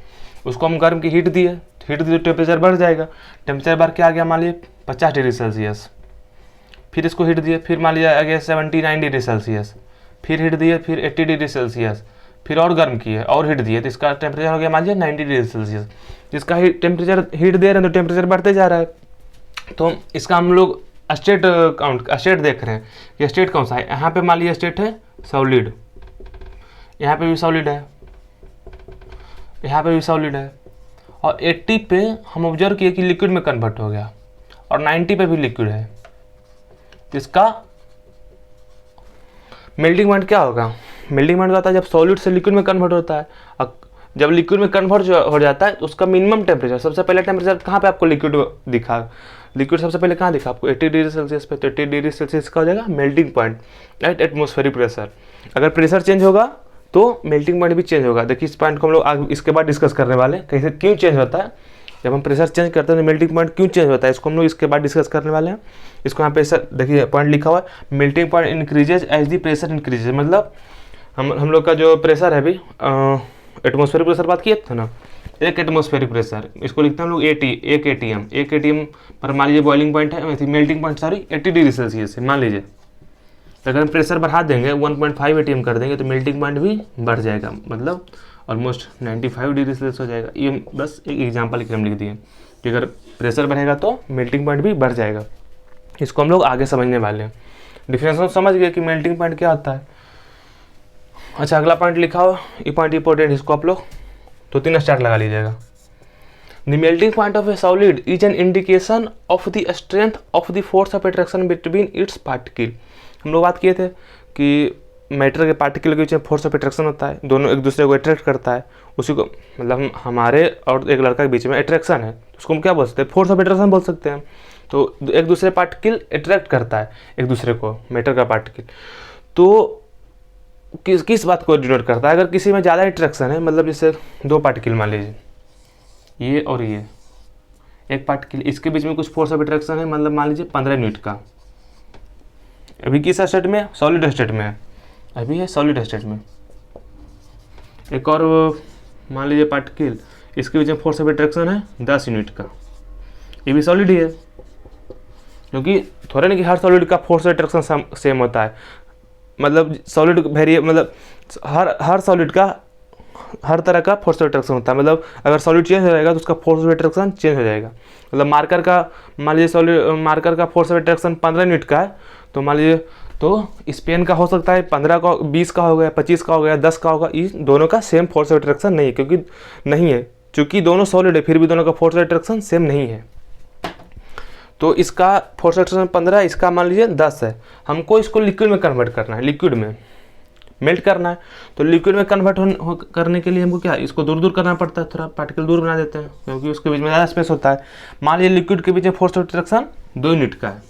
उसको हम गर्म की हीट दिए तो टेम्परेचर बढ़ जाएगा। टेम्परेचर बढ़ के आ गया मान लीजिए 50 डिग्री सेल्सियस, फिर इसको हीट दिए, फिर मान लीजिए आ गया 79 डिग्री सेल्सियस, फिर हीट दिए, फिर 80 डिग्री सेल्सियस, फिर और गर्म किए और हीट दिए तो इसका टेम्परेचर हो गया मान लीजिए 90 डिग्री सेल्सियस। जिसका टेम्परेचर हीट दे रहे हैं तो टेम्परेचर बढ़ते जा रहा है। तो इसका हम लोग स्टेट देख रहे हैं कि स्टेट कौन सा है। यहाँ पे मान लीजिए स्टेट है सॉलिड, यहाँ पे भी सॉलिड है, यहाँ पे भी सॉलिड है, और 80 पे हम ऑब्जर्व किए कि लिक्विड में कन्वर्ट हो गया और 90 पे भी लिक्विड है। इसका मेल्टिंग पॉइंट क्या होगा? मेल्टिंग पॉइंट होता है जब सॉलिड से लिक्विड में कन्वर्ट होता है, और जब लिक्विड में कन्वर्ट हो जाता है तो उसका मिनिमम टेम्परेचर, सबसे पहले टेम्परेचर कहाँ पे आपको लिक्विड दिखा? लिक्विड सबसे पहले कहाँ दिखा आपको? 80 डिग्री सेल्सियस पे। तो 80 डिग्री सेल्सियस का हो जाएगा melting point at atmospheric pressure. अगर प्रेशर चेंज होगा तो मेल्टिंग पॉइंट भी चेंज होगा। देखिए इस पॉइंट को हम लोग आज इसके बाद डिस्कस करने वाले हैं, कैसे क्यों चेंज होता है, जब हम प्रेशर चेंज करते हैं तो मेल्टिंग पॉइंट क्यों चेंज होता है, इसको हम लोग इसके बाद डिस्कस करने वाले हैं। इसको यहाँ पे देखिए पॉइंट लिखा हुआ है, melting point increases as the pressure increases. मतलब हम लोग का जो प्रेशर है अभी एटमॉस्फेरिक प्रेशर बात किए थे ना, एक एटमॉस्फेरिक प्रेशर, इसको लिखते हैं हम लोग एक एटीएम पर मान लीजिए बॉइलिंग पॉइंट है, मेल्टिंग पॉइंट 80 डिग्री सेल्सियस है मान लीजिए। अगर हम प्रेशर बढ़ा देंगे 1.5 एटीएम कर देंगे तो मेल्टिंग पॉइंट भी बढ़ जाएगा, मतलब ऑलमोस्ट 95 डिग्री सेल्सियस हो जाएगा। ये बस एक एग्जाम्पल के हम लिख दिए कि अगर प्रेशर बढ़ेगा तो मेल्टिंग पॉइंट भी बढ़ जाएगा। इसको हम लोग आगे समझने वाले हैं। डिफरेंस समझ गए कि मेल्टिंग पॉइंट क्या होता है। अच्छा अगला पॉइंट लिखा हो, ये पॉइंट इंपॉर्टेंट, इसको आप लोग तो 3 स्टार लगा लीजिएगा। The melting point of A solid is an indication of the strength of the force of attraction between its particle. हम लोग बात किए थे कि मैटर के पार्टिकल के बीच में फोर्स ऑफ अट्रैक्शन होता है, दोनों एक दूसरे को अट्रैक्ट करता है, उसी को मतलब हमारे और एक लड़का के बीच में अट्रैक्शन है, उसको हम क्या बोल सकते हैं? फोर्स ऑफ अट्रैक्शन बोल सकते हैं। तो एक दूसरे पार्टिकल अट्रैक्ट करता है एक दूसरे को, मैटर का पार्टिकल, तो किस बात को डिनोट करता है? अगर किसी में ज़्यादा अट्रैक्शन है, मतलब जैसे 2 पार्टिकल मान लीजिए ये और ये, एक पार्टिकल, इसके बीच में कुछ फोर्स ऑफ अट्रैक्शन है, मतलब मान लीजिए 15 न्यूटन का, अभी किस स्टेट में, सॉलिड स्टेट में है, अभी है सॉलिड स्टेट में। एक और मान लीजिए पार्टिकल, इसके बीच में फोर्स ऑफ अट्रैक्शन है 10 यूनिट का, ये भी सॉलिड ही है, क्योंकि थोड़ा नहीं कि हर सॉलिड का फोर्स ऑफ अट्रैक्शन सेम होता है, मतलब सॉलिड वेरिए, मतलब हर सॉलिड का हर तरह का फोर्स ऑफ अट्रैक्शन होता है, मतलब अगर सॉलिड चेंज हो जाएगा तो उसका फोर्स ऑफ अट्रैक्शन चेंज हो जाएगा। मतलब मार्कर का, मान लीजिए सॉलिड मार्कर का फोर्स ऑफ अट्रैक्शन 15 यूनिट का है, तो मान लीजिए तो इस पेन का हो सकता है 15 का, 20 का हो गया, 25 का हो गया, 10 का होगा, इस दोनों का सेम फोर्स ऑफ अट्रैक्शन नहीं है, क्योंकि नहीं है, चूँकि दोनों सॉलिड है फिर भी दोनों का फोर्स ऑफ अट्रैक्शन सेम नहीं है। तो इसका फोर्स ऑफ अट्रैक्शन 15, इसका मान लीजिए 10 है, हमको इसको लिक्विड में कन्वर्ट करना है, लिक्विड में मेल्ट करना है। तो लिक्विड में कन्वर्ट करने के लिए हमको क्या, इसको दूर दूर करना पड़ता है, थोड़ा पार्टिकल दूर बना देते हैं, क्योंकि उसके बीच में ज़्यादा स्पेस होता है। मान लीजिए लिक्विड के बीच में फोर्स ऑफ अट्रैक्शन 2 यूनिट का है,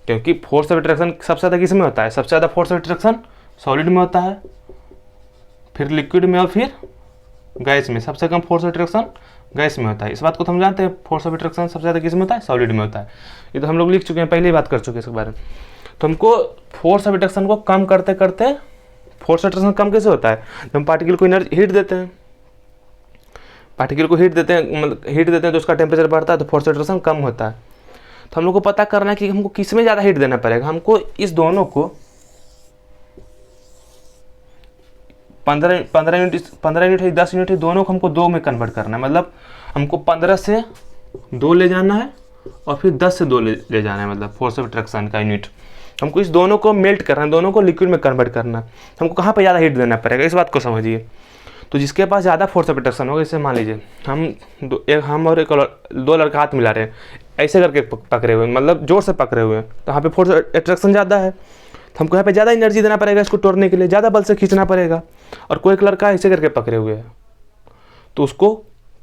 क्योंकि फोर्स ऑफ अट्रैक्शन सबसे ज़्यादा किस में होता है, सबसे ज़्यादा फोर्स ऑफ अट्रैक्शन सॉलिड में होता है, फिर लिक्विड में और फिर गैस में। सबसे कम फोर्स ऑफ अट्रैक्शन गैस में होता है, इस बात को तो हम जानते हैं। फोर्स ऑफ अट्रैक्शन सबसे ज़्यादा किस में होता है, सॉलिड में होता है, ये तो हम लोग लिख चुके हैं, पहले ही बात कर चुके हैं इसके बारे में। तो हमको फोर्स ऑफ अट्रैक्शन को कम करते करते, फोर्स ऑफ अट्रैक्शन कम कैसे होता है, जब हम पार्टिकल को एनर्जी हीट देते हैं, पार्टिकल को हीट देते हैं, मतलब हीट देते हैं तो उसका टेम्परेचर बढ़ता है, तो फोर्स ऑफ अट्रैक्शन कम होता है। तो हम लोग को पता करना है कि हमको किस में ज़्यादा हीट देना पड़ेगा। हमको इस दोनों को 15 यूनिट है, 10 यूनिट है, दोनों को हमको 2 में कन्वर्ट करना है। मतलब हमको 15 से 2 ले जाना है और फिर 10 से 2 ले जाना है, मतलब फोर्स ऑफ अट्रैक्शन का यूनिट। हमको इस दोनों को मेल्ट करना है, दोनों को लिक्विड में कन्वर्ट करना है। हमको कहाँ पे ज़्यादा हीट देना पड़ेगा, इस बात को समझिए। तो जिसके पास ज़्यादा फोर्स ऑफ अट्रैक्शन होगा, जैसे मान लीजिए हम और 2 लड़का हाथ मिला रहे हैं, ऐसे करके पकड़े हुए, मतलब जोर से पकड़े हुए हैं, तो यहाँ पे फोर्स अट्रैक्शन ज़्यादा है, तो हमको यहाँ पे ज़्यादा एनर्जी देना पड़ेगा, इसको तोड़ने के लिए ज़्यादा बल से खींचना पड़ेगा। और कोई एक लड़का ऐसे करके पकड़े हुए है, तो उसको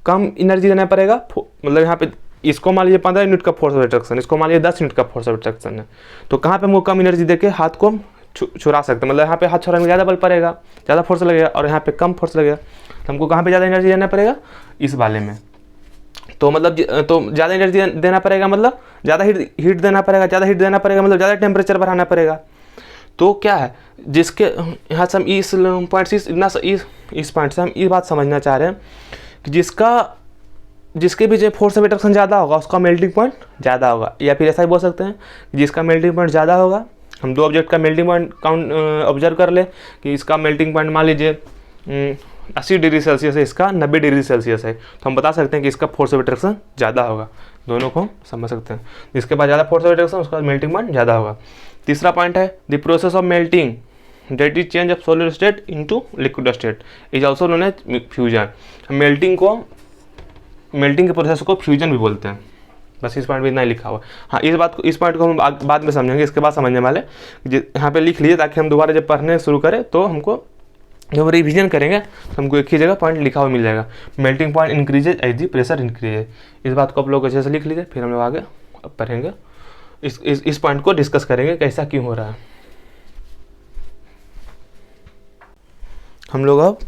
कम एनर्जी देना पड़ेगा। मतलब यहाँ पे इसको मान लीजिए 15 यूनिट का फोर्स ऑफ अट्रैक्शन, इसको मान लीजिए 10 यूनिट का फोर्स ऑफ अट्रैक्शन है, तो कहाँ पे हमको कम एनर्जी देके हाथ को छुड़ा सकते हैं। मतलब यहाँ पे हाथ छुड़ाने में ज़्यादा बल पड़ेगा, ज़्यादा फोर्स लगेगा, और यहाँ पे कम फोर्स लगेगा, तो हमको कहाँ पे ज़्यादा एनर्जी देना पड़ेगा, इस वाले में। तो मतलब तो ज़्यादा एनर्जी देना पड़ेगा, मतलब ज़्यादा हीट देना पड़ेगा, ज़्यादा हीट देना पड़ेगा, मतलब ज़्यादा टेम्परेचर बढ़ाना पड़ेगा। तो क्या है, जिसके यहाँ से हम इस पॉइंट से इस पॉइंट से हम ये बात समझना चाह रहे हैं कि जिसके बीच में फोर्स ऑफ अट्रैक्शन ज़्यादा होगा उसका मेल्टिंग पॉइंट ज़्यादा होगा, या फिर ऐसा ही बोल सकते हैं कि जिसका मेल्टिंग पॉइंट ज़्यादा होगा, हम 2 ऑब्जेक्ट का मेल्टिंग पॉइंट काउंट ऑब्जर्व कर ले कि इसका मेल्टिंग पॉइंट मान लीजिए 80 डिग्री सेल्सियस है, इसका 90 डिग्री सेल्सियस है, तो हम बता सकते हैं कि इसका फोर्स ऑफ अट्रैक्शन ज़्यादा होगा। दोनों को समझ सकते हैं, जिसके पास ज़्यादा फोर्स ऑफ अट्रैक्शन उसका मेल्टिंग पॉइंट ज़्यादा होगा। तीसरा पॉइंट है the process of melting that is change of solid state into liquid state is also known as fusion. Melting के प्रोसेस को फ्यूजन भी बोलते हैं। बस इस पॉइंट में इतना ही लिखा हुआ। हाँ, इस पॉइंट को हम बाद में समझेंगे, इसके बाद समझने वाले यहाँ पे लिख लीजिए, ताकि हम दोबारा जब पढ़ने शुरू करें तो हमको जब रिवीजन करेंगे तो हमको एक ही जगह पॉइंट लिखा हुआ मिल जाएगा। Melting point increases as the pressure increases. इस बात को आप लोग अच्छे से लिख लीजिए, फिर हम लोग आगे पढ़ेंगे, इस पॉइंट को डिस्कस करेंगे कैसा क्यों हो रहा है। हम लोग अब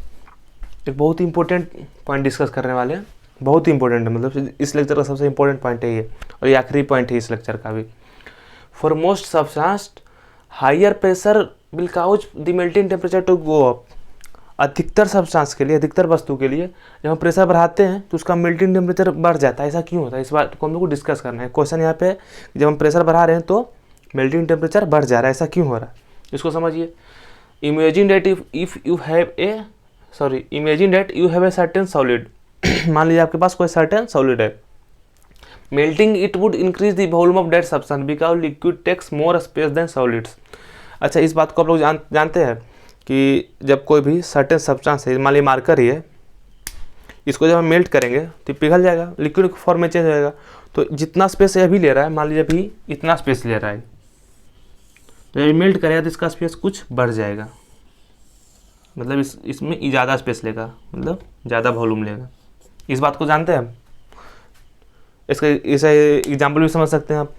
एक बहुत ही इंपॉर्टेंट पॉइंट डिस्कस करने वाले हैं, बहुत ही इंपॉर्टेंट है, मतलब इस लेक्चर का सबसे इंपॉर्टेंट पॉइंट है ये, और ये आखिरी पॉइंट है इस लेक्चर का भी। For most substance higher pressure will cause the melting temperature to go up. अधिकतर सब्सटेंस के लिए, अधिकतर वस्तु के लिए जब हम प्रेशर बढ़ाते हैं तो उसका मेल्टिंग टेम्परेचर बढ़ जाता है। ऐसा क्यों होता है, इस बात को हम लोग को डिस्कस करना है। क्वेश्चन यहाँ पे जब हम प्रेशर बढ़ा रहे हैं तो मेल्टिंग टेम्परेचर बढ़ जा रहा है, ऐसा क्यों हो रहा है, इसको समझिए। Imagine that if you have a certain solid. मान लीजिए आपके पास कोई सर्टेन सॉलिड है, melting it would increase the volume of that substance because liquid takes more space than solids. अच्छा, इस बात को आप लोग जानते हैं कि जब कोई भी सर्टेन सब्सटेंस है, मान लीजिए मार्कर ही है, इसको जब हम मेल्ट करेंगे तो पिघल जाएगा, लिक्विड फॉर्म में चेंज होएगा। तो जितना स्पेस अभी ले रहा है, मान लीजिए अभी इतना स्पेस ले रहा है, तो जब मेल्ट करेगा तो इसका स्पेस कुछ बढ़ जाएगा, मतलब इसमें ज़्यादा स्पेस लेगा, मतलब ज़्यादा वॉल्यूम लेगा। इस बात को जानते हैं हम। इसका एग्जाम्पल भी समझ सकते हैं आप।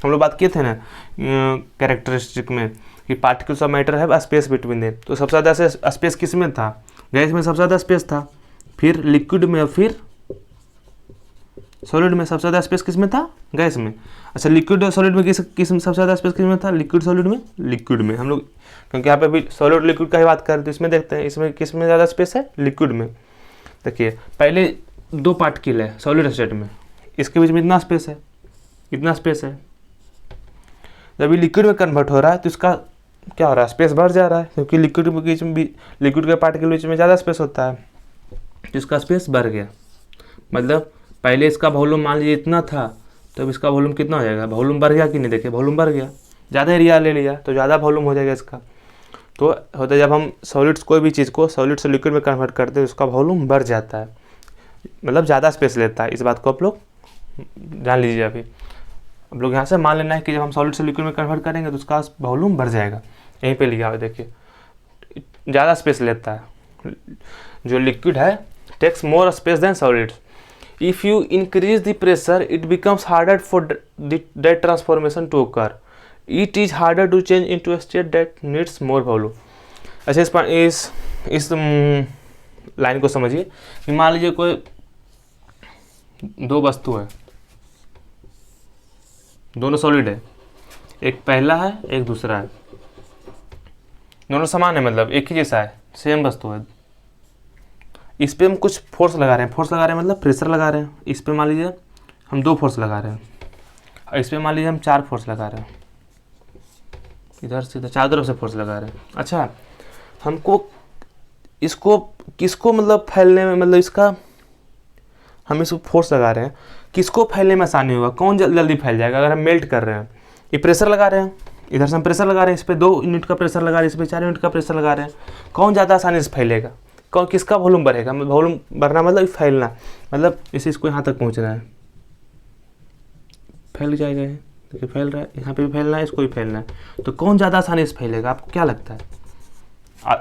हम लोग बात किए थे ना कैरेक्टरिस्टिक में कि पार्टिकल्स ऑफ मैटर है स्पेस बिटवीन देम। तो सबसे ज़्यादा स्पेस किस में था, गैस में सबसे ज़्यादा स्पेस था, फिर लिक्विड में, और फिर सॉलिड में सबसे ज़्यादा स्पेस किस में था? गैस में। अच्छा लिक्विड और सॉलिड में किस सबसे ज़्यादा स्पेस किस में था? लिक्विड सॉलिड में। लिक्विड में हम लोग, क्योंकि यहाँ पे भी सॉलिड लिक्विड का ही बात करें तो इसमें देखते हैं इसमें किस में ज़्यादा स्पेस है? लिक्विड में। देखिए पहले 2 पार्टिकल है सॉलिड स्टेट में, इसके बीच में इतना स्पेस है, इतना स्पेस है। जब ये लिक्विड में कन्वर्ट हो रहा है तो इसका क्या हो रहा है? स्पेस बढ़ जा रहा है, क्योंकि लिक्विड के बीच में भी, लिक्विड के पार्टिकल के बीच में ज़्यादा स्पेस होता है, तो इसका स्पेस बढ़ गया। मतलब पहले इसका वॉल्यूम मान लीजिए इतना था, तो अब इसका वॉल्यूम कितना हो जाएगा? वॉल्यूम बढ़ गया कि नहीं? देखिए वॉल्यूम बढ़ गया, ज़्यादा एरिया ले लिया तो ज़्यादा वॉल्यूम हो जाएगा इसका। तो होता है जब हम सॉलिड्स कोई भी चीज़ को सॉलिड से लिक्विड में कन्वर्ट करते हैं तो उसका वॉल्यूम बढ़ जाता है, मतलब ज़्यादा स्पेस लेता है। इस बात को आप लोग जान लीजिए। अभी आप लोग यहाँ से मान लेना है कि जब हम सॉलिड से लिक्विड में कन्वर्ट करेंगे तो उसका वॉल्यूम बढ़ जाएगा। यहीं पे लिखा हुआ देखिए, ज़्यादा स्पेस लेता है। जो लिक्विड है takes more space than solids. If you increase the pressure it becomes harder for that transformation to occur. It is harder to change into a state that needs more volume. अच्छा इस line को समझिए कि मान लीजिए कोई 2 वस्तु है, दोनों सॉलिड है, एक पहला है एक दूसरा है, दोनों समान है, मतलब एक ही जैसा है, सेम वस्तु है। इस पे हम कुछ फोर्स लगा रहे हैं, फोर्स लगा रहे हैं मतलब प्रेशर लगा रहे हैं। इस पे मान लीजिए हम 2 फोर्स लगा रहे हैं और इस पे मान लीजिए हम 4 फोर्स लगा रहे हैं, इधर से इधर 4 तरफ से फोर्स लगा रहे हैं। अच्छा हमको इसको किसको मतलब फैलने में, मतलब इसका हम इसको फोर्स लगा रहे हैं, किसको फैलने में आसानी होगा? कौन जल्दी फैल जाएगा? अगर हम मेल्ट कर रहे हैं, ये प्रेशर लगा रहे हैं, इधर से हम प्रेशर लगा रहे हैं, इस पर 2 यूनिट का प्रेशर लगा रहे हैं, इस पर 4 यूनिट का प्रेशर लगा रहे हैं, कौन ज़्यादा आसानी से फैलेगा? कौन, किसका वॉल्यूम बढ़ेगा? वॉल्यूम बढ़ना मतलब फैलना, मतलब इसे इसको यहाँ तक पहुँचना है, फैल जाएगा। देखिए फैल रहा है, यहाँ पे भी फैलना है, इसको भी फैलना है, तो कौन ज़्यादा आसानी से फैलेगा? आपको क्या लगता है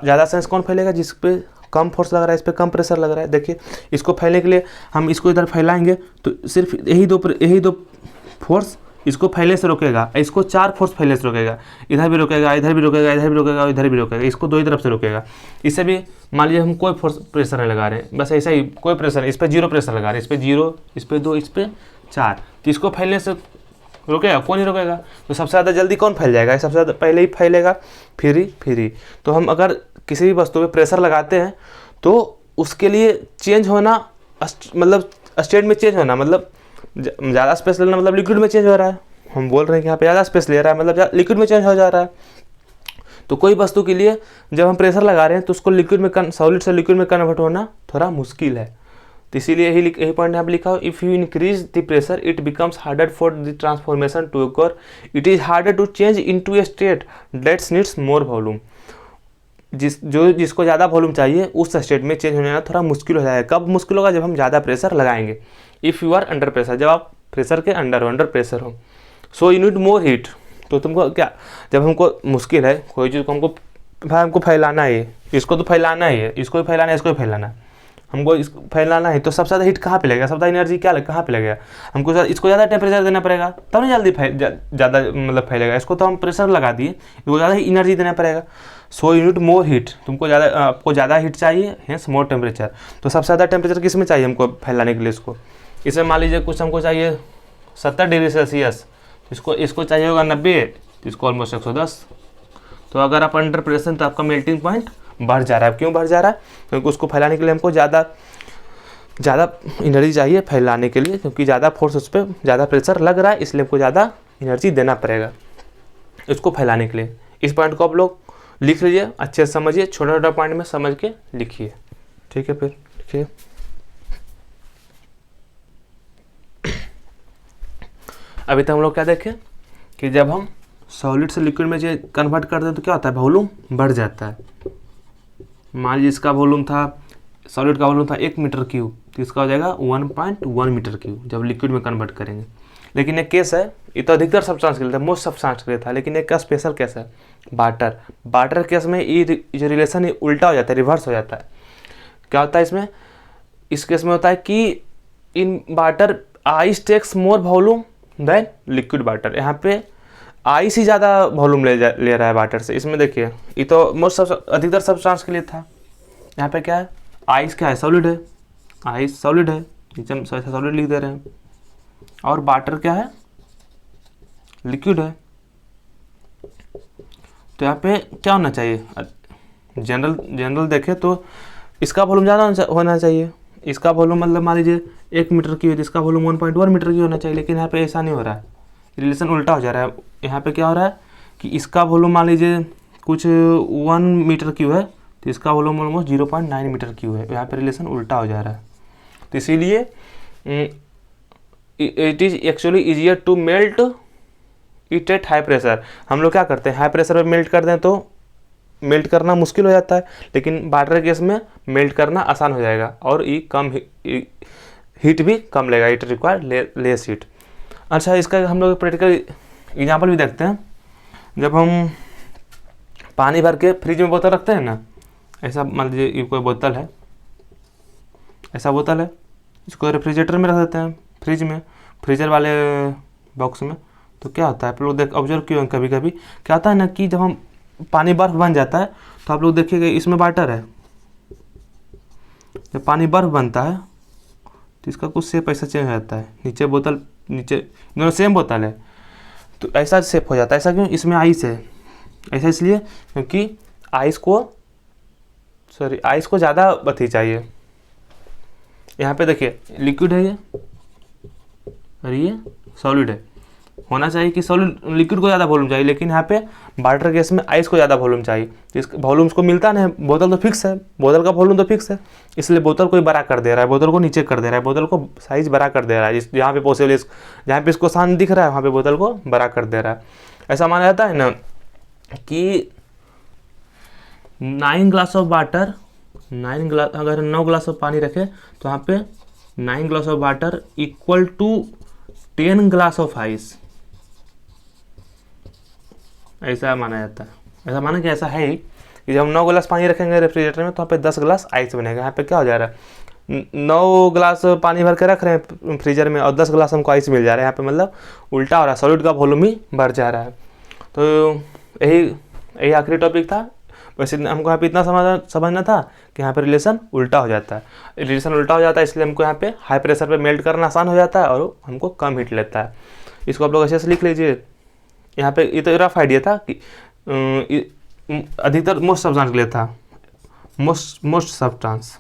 ज़्यादा आसानी से कौन फैलेगा? जिस पे कम फोर्स लग रहा है, इस पे कम प्रेशर लग रहा है। देखिए इसको फैलने के लिए हम इसको इधर फैलाएंगे तो सिर्फ यही दो फोर्स इसको फैलने से रोकेगा, इसको 4 फोर्स फैलने से रोकेगा, इधर भी रोकेगा, इधर भी रोकेगा, इधर भी रोकेगा, इधर भी रोकेगा, इसको 2 ही तरफ से रोकेगा। इससे भी मान लीजिए हम कोई फोर्स प्रेशर नहीं लगा रहे हैं, बस ऐसा ही कोई प्रेशर, इस पर 0 प्रेशर लगा रहे हैं, इस पर 0, इस पर 2, इस पर 4, तो इसको फैलने से रोकेगा? कौन ही रोकेगा? तो सबसे ज़्यादा जल्दी कौन फैल जाएगा? सबसे ज़्यादा पहले ही फैलेगा, फिर ही। तो हम अगर किसी भी वस्तु पे प्रेशर लगाते हैं तो उसके लिए चेंज होना, मतलब स्टेट में चेंज होना, मतलब ज़्यादा स्पेस लेना, मतलब लिक्विड में चेंज हो रहा है। हम बोल रहे हैं कि यहाँ पे ज़्यादा स्पेस ले रहा है, मतलब लिक्विड में चेंज हो जा रहा है। तो कोई वस्तु के लिए जब हम प्रेशर लगा रहे हैं तो उसको लिक्विड में, सॉलिड से लिक्विड में कन्वर्ट होना थोड़ा मुश्किल है। तो इसीलिए यही पॉइंट यहाँ पे लिखा हो, if you increase the pressure it becomes harder for the transformation to occur. It is harder to change into a state that's needs more volume. जिसको ज़्यादा वॉल्यूम चाहिए उस स्टेट में चेंज होने में थोड़ा मुश्किल हो जाएगा। कब मुश्किल होगा? जब हम ज़्यादा प्रेशर लगाएंगे। If you are under pressure, जब आप प्रेशर के अंडर प्रेशर हो। So you need more heat, तो तुमको क्या, जब हमको मुश्किल है कोई चीज़ को, हमको फैलाना है, इसको तो फैलाना ही है, इसको भी फैलाना है, इसको भी फैलाना है, हमको इसको फैलाना है, तो सबसे ज़्यादा हीट कहाँ पे लगेगा? सबसे ज़्यादा एनर्जी कहाँ पे लगेगा? हमको इसको ज़्यादा टेम्परेचर देना पड़ेगा, तब नहीं जल्दी ज़्यादा मतलब फैलेगा। इसको तो हम प्रेशर लगा दिए, इसको ज़्यादा ही एनर्जी देना पड़ेगा। सो यूनिट मोर हीट, आपको ज़्यादा हीट चाहिए, हेंस मोर टेम्परेचर। तो सबसे ज़्यादा टेम्परेचर किस में चाहिए हमको फैलाने के लिए? इसमें मान लीजिए कुछ हमको चाहिए 70 डिग्री सेल्सियस, इसको चाहिए होगा 90, तो इसको ऑलमोस्ट 110। तो अगर आप अंडर प्रेशर तो आपका मेल्टिंग पॉइंट बढ़ जा रहा है। क्यों बढ़ जा रहा है? क्योंकि उसको फैलाने के लिए हमको ज़्यादा एनर्जी चाहिए फैलाने के लिए, क्योंकि ज़्यादा फोर्स उस पर, ज़्यादा प्रेशर लग रहा है, इसलिए हमको ज़्यादा एनर्जी देना पड़ेगा इसको फैलाने के लिए। इस पॉइंट को आप लोग लिख लीजिए, अच्छे से समझिए, छोटा छोटा पॉइंट में समझ के लिखिए। ठीक है, फिर लिखिए। अभी तक हम लोग क्या देखें कि जब हम सॉलिड से लिक्विड में जो कन्वर्ट करते हैं तो क्या होता है? वॉल्यूम बढ़ जाता है। मान लीजिए इसका वॉल्यूम था, सॉलिड का वॉल्यूम था 1 मीटर क्यूब, तो इसका हो जाएगा 1.1 मीटर क्यूब जब लिक्विड में कन्वर्ट करेंगे। लेकिन एक केस है, ये तो अधिकतर सब्सटेंस के लिए था, मोस्ट सब्सटेंस के लिए था, लेकिन एक का स्पेशल केस है, वाटर केस में ये जो रिलेशन है उल्टा हो जाता है, रिवर्स हो जाता है। क्या होता है इसमें? इस केस में होता है कि in water ice takes more volume than liquid water. यहाँ पे आइस ही ज़्यादा वॉल्यूम ले रहा है वाटर से। इसमें देखिए, ये तो मोस्ट अधिकतर सब्सटेंस के लिए था। यहाँ पे क्या है? आइस क्या है? सॉलिड है, आइस सॉलिड है, नीचे हम सॉलिड लिख दे रहे हैं। और वाटर क्या है, लिक्विड है। तो यहाँ पे क्या होना चाहिए, जनरल देखें तो इसका वॉल्यूम ज़्यादा होना चाहिए। इसका वॉल्यूम मतलब मान लीजिए 1 मीटर की है तो इसका वॉल्यूम 1.1 मीटर की होना चाहिए, लेकिन यहाँ पे ऐसा नहीं हो रहा है, रिलेशन उल्टा हो जा रहा है। यहाँ पे क्या हो रहा है कि इसका वॉल्यूम मान लीजिए कुछ 1 मीटर क्यू है तो इसका वॉल्यूम ऑलमोस्ट 0.9 मीटर क्यू है, यहाँ पे रिलेशन उल्टा हो जा रहा है। तो इसीलिए it is actually easier to melt it at high pressure. हम लोग क्या करते हैं, हाई प्रेशर पर मेल्ट कर दें तो मेल्ट करना मुश्किल हो जाता है, लेकिन वाटर केस में मेल्ट करना आसान हो जाएगा और ये कम हीट भी कम लेगा, इट रिक्वायर लेस हीट। अच्छा, इसका हम लोग प्रैक्टिकल एग्जांपल भी देखते हैं। जब हम पानी भर के फ्रिज में बोतल रखते हैं ना, ऐसा मान लीजिए ये कोई बोतल है, ऐसा बोतल है, इसको रेफ्रिजरेटर में रख देते हैं, फ्रिज में, फ्रीजर वाले बॉक्स में। तो क्या होता है, आप लोग ऑब्जर्व किए कभी कभी क्या होता है ना कि जब हम पानी बर्फ़ बन जाता है तो आप लोग देखिएगा इसमें वाटर है, जब पानी बर्फ़ बनता है तो इसका कुछ शेप ऐसा चेंज हो जाता है, नीचे बोतल, नीचे दोनों सेम बोतल है तो ऐसा शेप हो जाता है। ऐसा क्यों, इसमें आइस है, ऐसा इसलिए क्योंकि आइस को ज़्यादा बत्ती चाहिए। यहाँ पे देखिए लिक्विड है ये और ये सॉलिड है, होना चाहिए कि सॉलिड लिक्विड को ज़्यादा वॉल्यूम चाहिए, लेकिन यहाँ पे वाटर केस में आइस को ज़्यादा वॉल्यूम चाहिए। इस वॉल्यूम्स को मिलता नहीं, बोतल तो फिक्स है, बोतल का वॉल्यूम तो फिक्स है, इसलिए बोतल को बड़ा कर दे रहा है, बोतल को नीचे कर दे रहा है, बोतल को साइज बड़ा कर दे रहा है। जहाँ पे पॉसिबल, जहाँ पे इसको आसान दिख रहा है वहाँ पे बोतल को बड़ा कर दे रहा है। ऐसा माना जाता है ना कि 9 ग्लास ऑफ वाटर, 9 ग्लास, अगर 9 ग्लास ऑफ पानी रखे तो यहाँ पे 9 glass of water equal to 10 glass of ice, ऐसा माना जाता है। ऐसा माना कि ऐसा है ही कि जब हम 9 गिलास पानी रखेंगे रेफ्रिजरेटर में तो वहाँ पे 10 गिलास आइस बनेगा। यहाँ पे क्या हो जा रहा है, 9 गिलास पानी भर के रख रहे हैं फ्रीजर में और 10 गिलास हमको आइस मिल जा रहा है, यहाँ पे मतलब उल्टा हो रहा है, सॉलिड का वॉल्यूम ही बढ़ जा रहा है। तो यही आखिरी टॉपिक था। वैसे हमको यहाँ पे इतना समझना था कि यहाँ पे रिलेशन उल्टा हो जाता है, रिलेशन उल्टा हो जाता है, इसलिए हमको यहाँ पे हाई प्रेशर पे मेल्ट करना आसान हो जाता है और हमको कम हीट लेता है। इसको आप लोग अच्छे से लिख लीजिए। यहाँ पे ये तो रफ आइडिया था कि अधिकतर मोस्ट सब्सटेंस के लिए था, most substance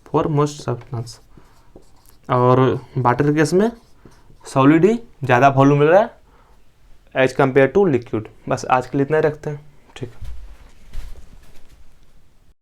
for most substance, और वाटर केस में सॉलिड ही ज़्यादा वॉल्यूम मिल रहा है एज कम्पेयर टू लिक्विड। बस आज के लिए इतना ही रखते हैं, ठीक है।